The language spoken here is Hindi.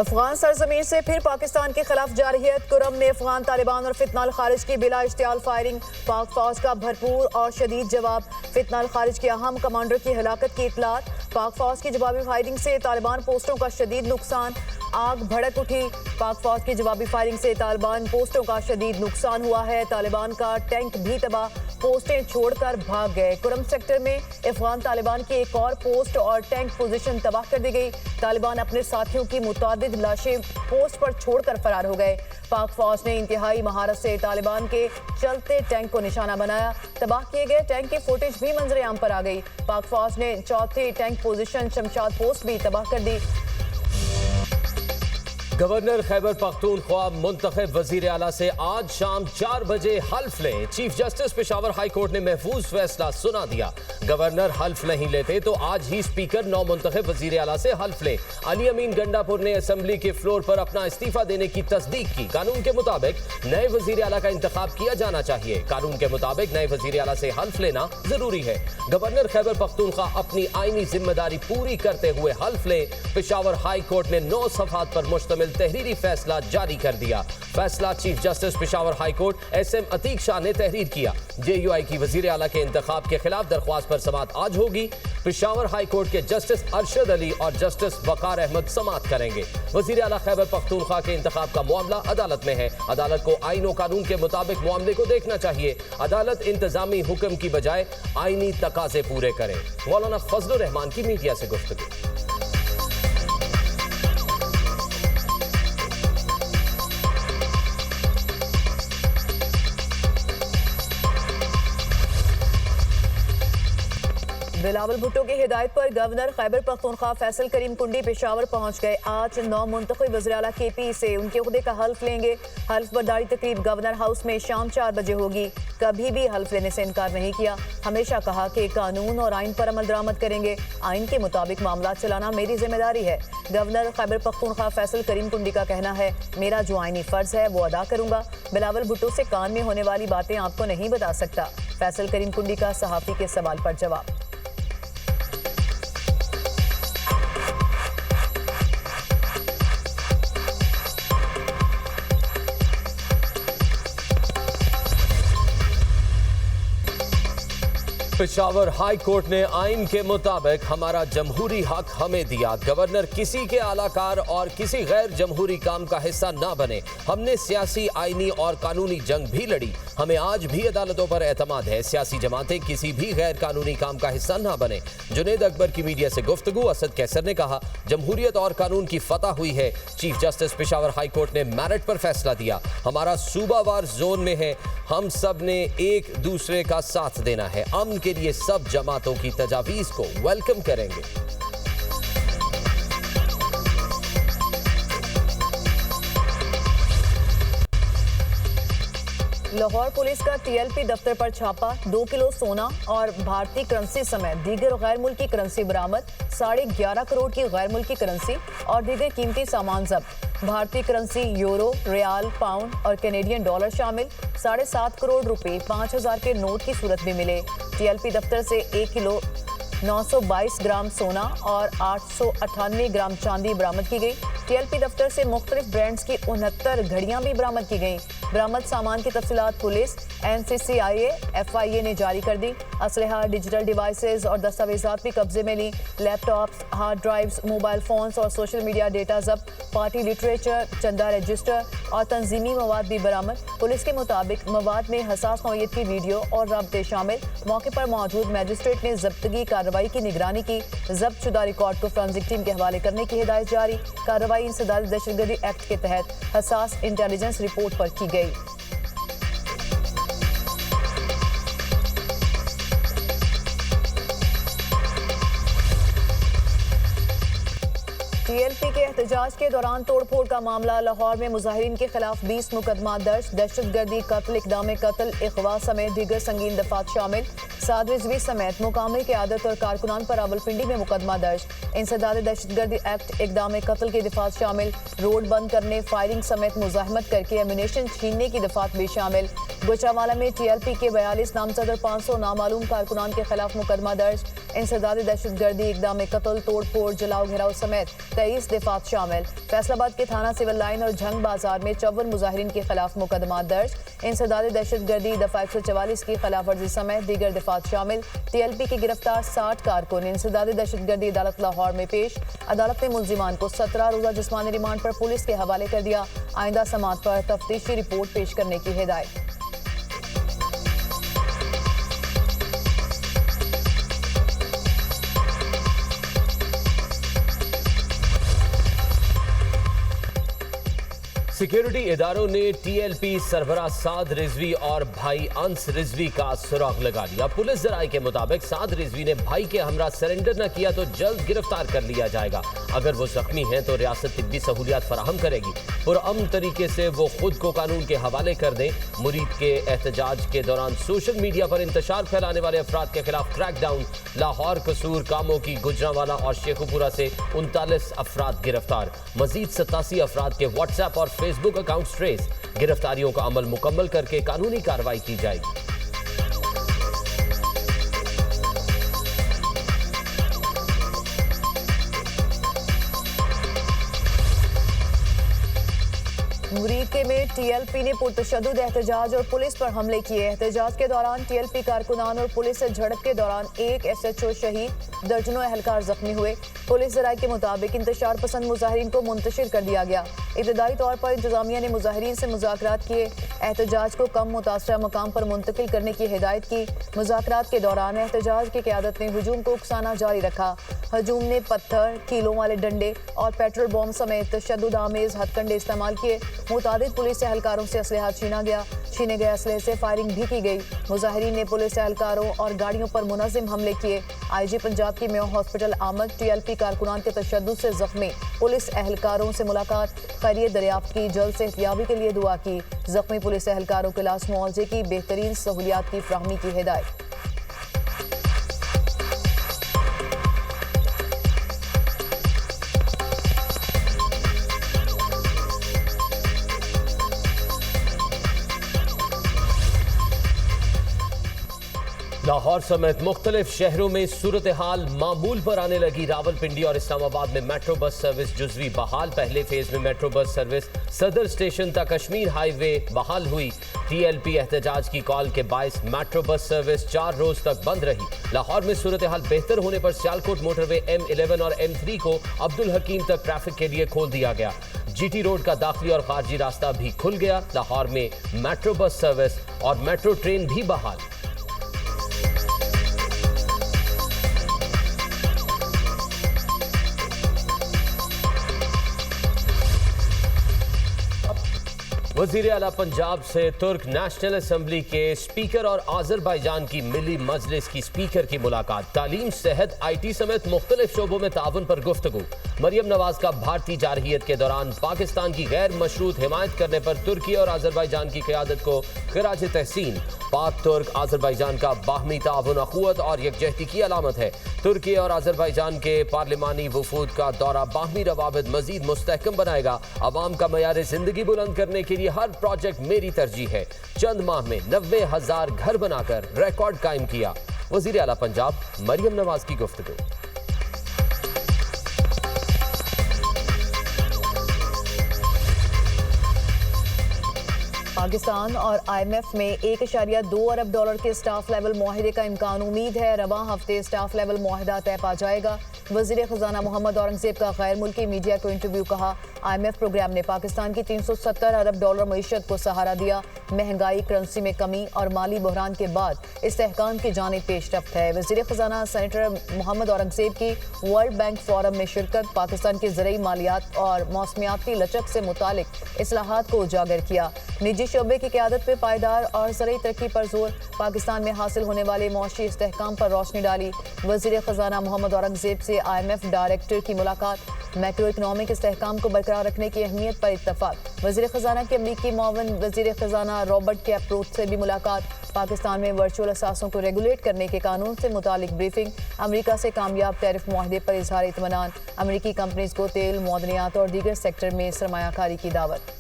अफगान सरजमीन से फिर पाकिस्तान के खिलाफ जारहियत। कुरम में अफगान तालिबान और फितनाल खारिज की बिला इश्तियाल फायरिंग। पाक फौज का भरपूर और शदीद जवाब। फितनाल खारिज के अहम कमांडर की हलाकत की इतलात। पाक फौज की जवाबी फायरिंग से तालिबान पोस्टों का शदीद नुकसान। आग भड़क उठी। पाक फौज की जवाबी फायरिंग से तालिबान पोस्टों का शदीद नुकसान हुआ है। तालिबान का टैंक भी तबाह, पोस्टें छोड़कर भाग गए। कुरम सेक्टर में अफगान तालिबान की एक और पोस्ट और टैंक पोजीशन तबाह कर दी गई। तालिबान अपने साथियों की मुतादिद लाशें पोस्ट पर छोड़कर फरार हो गए। पाक फौज ने इंतहाई महारत से तालिबान के चलते टैंक को निशाना बनाया। तबाह किए गए टैंक की फुटेज भी मंजरे आम पर आ गई। पाक फौज ने चौथी टैंक पोजीशन शमशाद पोस्ट भी तबाह कर दी। गवर्नर खैबर पख्तूनख्वा मुंतखब वजीर आला से आज शाम 4 बजे हल्फ लें। Chief justice Peshawar high court ने महफूज फैसला सुना दिया। गवर्नर हल्फ नहीं लेते तो आज ही स्पीकर नौ मुंतखब वजीर आला से हल्फ लें। अली अमीन गंडापुर ने असम्बली के फ्लोर पर अपना इस्तीफा देने की तस्दीक की। कानून के मुताबिक नए वजीर आला का इंतखाब किया जाना चाहिए। कानून के मुताबिक नए वजीर आला से हल्फ लेना जरूरी है। गवर्नर खैबर पख्तूनख्वा अपनी आईनी जिम्मेदारी पूरी करते हुए हल्फ लें। पेशावर हाई कोर्ट ने 9 सफ़हात पर मुश्तमिल तहरीरी फैसला जारी कर दिया। फैसला chief justice Peshawar high court SM Atiq Shah ने तहरीर किया। JUI की वजीर आला के इंतखाब के खिलाफ दरख्वास्त पर समाअत आज होगी। पेशावर हाई कोर्ट के जस्टिस अरशद अली और जस्टिस वकार अहमद समाअत करेंगे। वजीर आला खैबर पख्तूनख्वा के इंतखाब का मामला अदालत में है। अदालत को आईन और कानून के मुताबिक मामले को देखना चाहिए। अदालत इंतजामी हुक्म की बजाय आईनी तकाजे पूरे करे। मौलाना फजलुर रहमान की मीडिया से गुफ्तगू। बिलावल भुट्टो की हिदायत पर गवर्नर खैबर पख्तूनख्वा फैसल करीम कुंडी पेशावर पहुंच गए। आज 9 मुंतखब वज़ीर आला KP से उनके ओहदे का हल्फ लेंगे। हल्फ बर्दारी तकरीब गवर्नर हाउस में शाम 4 बजे होगी। कभी भी हल्फ लेने से इनकार नहीं किया। हमेशा कहा कि कानून और आइन पर अमल दरामद करेंगे। आइन के मुताबिक मामला चलाना मेरी जिम्मेदारी है। गवर्नर खैबर पख्तूनख्वा फैसल करीम कुंडी का कहना है, मेरा जो आइनी फर्ज है वो अदा करूंगा। बिलावल भुट्टो से कान में होने वाली बातें आपको नहीं बता सकता। फैसल करीम कुंडी का सहाफ़ी के सवाल पर जवाब। पेशावर हाई कोर्ट ने आइन के मुताबिक हमारा जमहूरी हक हमें दिया। गवर्नर किसी के आलाकार और किसी गैर जमहूरी काम का हिस्सा ना बने। हमने सियासी, आइनी और कानूनी जंग भी लड़ी। हमें आज भी अदालतों पर एतमाद है। सियासी जमातें किसी भी गैर कानूनी काम का हिस्सा ना बने। जुनेद अकबर की मीडिया से गुफ्तगू। असद कैसर ने कहा, जमहूरियत और कानून की फतह हुई है। Chief justice Peshawar high court ने मेरिट पर फैसला दिया। हमारा सूबावार जोन में है। हम सब ने एक दूसरे का साथ देना है। अमन के लिए सब जमातों की तजावीज को वेलकम करेंगे। लाहौर पुलिस का TLP दफ्तर पर छापा। 2 किलो सोना और भारतीय करेंसी समेत दीगर गैर मुल्की करेंसी बरामद। 11.5 करोड़ की गैर मुल्की करेंसी और दीगर कीमती सामान जब्त। भारतीय करेंसी यूरो, रियाल, पाउंड और कैनेडियन डॉलर शामिल। 7.5 करोड़ रुपए 5,000 के नोट की सूरत भी मिले। TLP दफ्तर से 1 किलो 922 ग्राम सोना और 898 ग्राम चांदी बरामद की गई। TLP दफ्तर से मुख्तलिफ ब्रांड्स की 69 घड़ियां भी बरामद की गई। बरामद सामान की तफसीलात पुलिस, NCCIA, FIA ने जारी कर दी। असलहा, डिजिटल डिवाइसेस और दस्तावेजात भी कब्जे में ली। Laptops, hard drives, mobile phones और सोशल मीडिया डेटा जब्त। पार्टी लिटरेचर, चंदा रजिस्टर और तंजीमी मवाद भी बरामद। पुलिस के मुताबिक मवाद में हसास नौयत की वीडियो और रब्ते शामिल। मौके पर मौजूद मजिस्ट्रेट ने जब्तगी कार्रवाई की निगरानी की। जब्त शुदा रिकॉर्ड को फोरेंसिक टीम के हवाले करने की हिदायत जारी। कार्रवाई इंसदाद दहशतगर्दी एक्ट के तहत हसास इंटेलिजेंस रिपोर्ट पर की गई। TLP के एहतजाज के दौरान तोड़फोड़ का मामला। लाहौर में मुजाहिरीन के खिलाफ 20 मुकदमा दर्ज। दहशतगर्दी, कत्ल, इक़दाम कत्ल, अगवा समेत दीगर संगीन दफात शामिल। साद रिजवी समेत मुकामी क़यादत और कारकुनान पर रावलपिंडी में मुकदमा दर्ज। इंसदाद दहशतगर्दी एक्ट, इक़दाम कत्ल की दफात शामिल। रोड बंद करने, फायरिंग समेत मुजाहमत करके एम्यूनेशन छीनने की दफात भी शामिल। गुजरावाला में TLP के 42 नामजद और 500 नामालूम कारकुनान के खिलाफ मुकदमा दर्ज। इंसदाद दहशतगर्दी, इक़दाम कत्ल, तोड़ फोड़, जलाओ घेराव समेत 23 दफात अफराद शामिल। फैसलाबाद के थाना सिविल लाइन और झंग बाजार में 54 मुजाहिरीन के खिलाफ मुकदमा दर्ज। इंसदाद दहशतगर्दी दफा 144 की खिलाफ वर्जी समेत दीगर दफात शामिल। TLP के गिरफ्तार 60 कारकुन इंसदाद दहशतगर्दी अदालत लाहौर में पेश। अदालत ने मुलजिमान को 17 रोजा जिस्मानी रिमांड पर पुलिस के हवाले कर दिया। आइंदा समाअत पर तफ्तीशी रिपोर्ट पेश करने की हिदायत। सिक्योरिटी इदारों ने TLP सरबराह साद रिजवी और भाई अंस रिजवी का सुराग लगा लिया। पुलिस जराये के मुताबिक साद रिजवी ने भाई के हमरा सरेंडर न किया तो जल्द गिरफ्तार कर लिया जाएगा। अगर वो जख्मी हैं तो रियासत तिब्बी सहूलियात फराहम करेगी। पुरअमन तरीके से वो खुद को कानून के हवाले कर दें। मुरीद के एहतजाज के दौरान सोशल मीडिया पर इंतशार फैलाने वाले अफराद के खिलाफ क्रैकडाउन। लाहौर, कसूर, कामों की, गुजरांवाला और शेखुपुरा से 39 अफराद गिरफ्तार। मजीद 87 अफराद के व्हाट्सएप और फेसबुक अकाउंट ट्रेस। गिरफ्तारियों का अमल मुकम्मल करके कानूनी कार्रवाई की जाएगी। मुरीद के में TLP ने पुरतशद्दुद एहतजाज और पुलिस पर हमले किए। एहतजाज के दौरान TLP कारकुनान और पुलिस से झड़प के दौरान एक SHO शहीद, दर्जनों एहलकार जख्मी हुए। पुलिस जराये के मुताबिक इंतशार पसंद मुजाहिरीन को मुंतशिर कर दिया गया। इब्तदाई तौर पर इंतजामिया ने मुजाहिरीन से मुज़ाकरात किए। एहतजाज को कम मुतासरा मकाम पर मुंतकिल करने की हिदायत की। मुज़ाकरात के दौरान एहतजाज की क़यादत ने हुजूम को उकसाना जारी रखा। हजूम ने पत्थर, कीलों वाले डंडे और पेट्रोल बॉम्ब समेत तशद्दुद आमेज हथकंडे इस्तेमाल किए। मुतादिद पुलिस एहलकारों से असलहा छीने गए असलहे से फायरिंग भी की गई। मुजाहिरीन ने पुलिस एहलकारों और गाड़ियों पर मुनज़्ज़म हमले किए। IG पंजाब की मेयो हॉस्पिटल आमद। TLP कारकुनान के तशद्दुद से जख्मी पुलिस एहलकारों से मुलाकात, खैरियत दरियाफ्त की, जल्द सेहतियाबी के लिए दुआ की। जख्मी पुलिस एहलकारों के इलाज मुआवजे की बेहतरीन सहूलियात की फराहमी की हिदायत। लाहौर समेत मुख्तलिफ शहरों में सूरत हाल मामूल पर आने लगी। रावलपिंडी और इस्लामाबाद में मेट्रो बस सर्विस जुज़वी बहाल। पहले फेज में मेट्रो बस सर्विस सदर स्टेशन तक कश्मीर हाईवे बहाल हुई। TLP एहतजाज की कॉल के बायस मेट्रो बस सर्विस 4 रोज तक बंद रही। लाहौर में सूरत हाल बेहतर होने पर सियालकोट मोटरवे M11 और M3 को अब्दुल हकीम तक ट्रैफिक के लिए खोल दिया गया। GT रोड का दाखिली और खारजी रास्ता भी खुल गया। लाहौर में मेट्रो बस सर्विस और मेट्रो ट्रेन भी बहाल। वज़ीर आला पंजाब से तुर्क नेशनल असम्बली के स्पीकर और आज़रबाईजान की मिली मजलिस की स्पीकर की मुलाकात। तालीम, सेहत, IT समेत मुख्तलिफ शोबों में ताउन पर गुफ्तगू। मरियम नवाज का भारतीय जारहियत के दौरान पाकिस्तान की गैर मशरूत हिमायत करने पर तुर्की और आज़रबाईजान की क़यादत को खिराज तहसीन। पाक तुर्क आज़रबाईजान का बाहमी ताउन अखुवत और यकजहती की अलामत है। तुर्की और आज़रबाईजान के पार्लिमानी वफूद का दौरा बाहमी रवाबित मजीद मुस्तहकम बनाएगा। अवाम का मयार जिंदगी बुलंद करने के लिए हर प्रोजेक्ट मेरी तरजीह है। चंद माह में 90,000 घर बनाकर रिकॉर्ड कायम किया। वज़ीर आला पंजाब मरियम नवाज की गुफ्तगू। पाकिस्तान और IMF में $1.2 अरब के स्टाफ लेवल मुआहिदे का इम्कान। उम्मीद है रवां हफ्ते स्टाफ लेवल मुआहिदा तय पा जाएगा। वज़ीर ख़जाना मोहम्मद औरंगज़ेब का गैर मुल्की मीडिया को इंटरव्यू। कहा, IMF प्रोग्राम ने पाकिस्तान की $370 अरब मईशत को सहारा दिया। महंगाई, करेंसी में कमी और माली बहरान के बाद इस्तेहकाम की जानिब पेशरफ्त है। वज़ीर ख़जाना सेनेटर मोहम्मद औरंगज़ेब की वर्ल्ड बैंक फोरम में शिरकत। पाकिस्तान की ज़रई मालियात और मौसमियाती लचक से मुतालिक इस्लाहात को उजागर किया। निजी शोबे की क़यादत पे पायदार और ज़रई तरक्की पर जोर। पाकिस्तान में हासिल होने वाले मौशी इस्तेहकाम पर रोशनी डाली। वज़ीर ख़जाना मोहम्मद औरंगज़ेब से IMF डायरेक्टर की मुलाकात। मैक्रो इकनॉमिक इस्तेहकाम को बरकरार रखने की अहमियत पर इत्तफाक। वज़ीर ख़जाना के अमरीकी मुआवन वज़ीर ख़जाना रॉबर्ट कैपरोथ से भी मुलाकात। पाकिस्तान में वर्चुअल असासों को रेगुलेट करने के कानून से मुतालिक ब्रीफिंग। अमरीका से कामयाब टैरिफ मुआहदे पर इजहार इत्मीनान। अमरीकी कंपनीज को तेल, मौदनियात और दीगर सेक्टर में सरमायाकारी की दावत।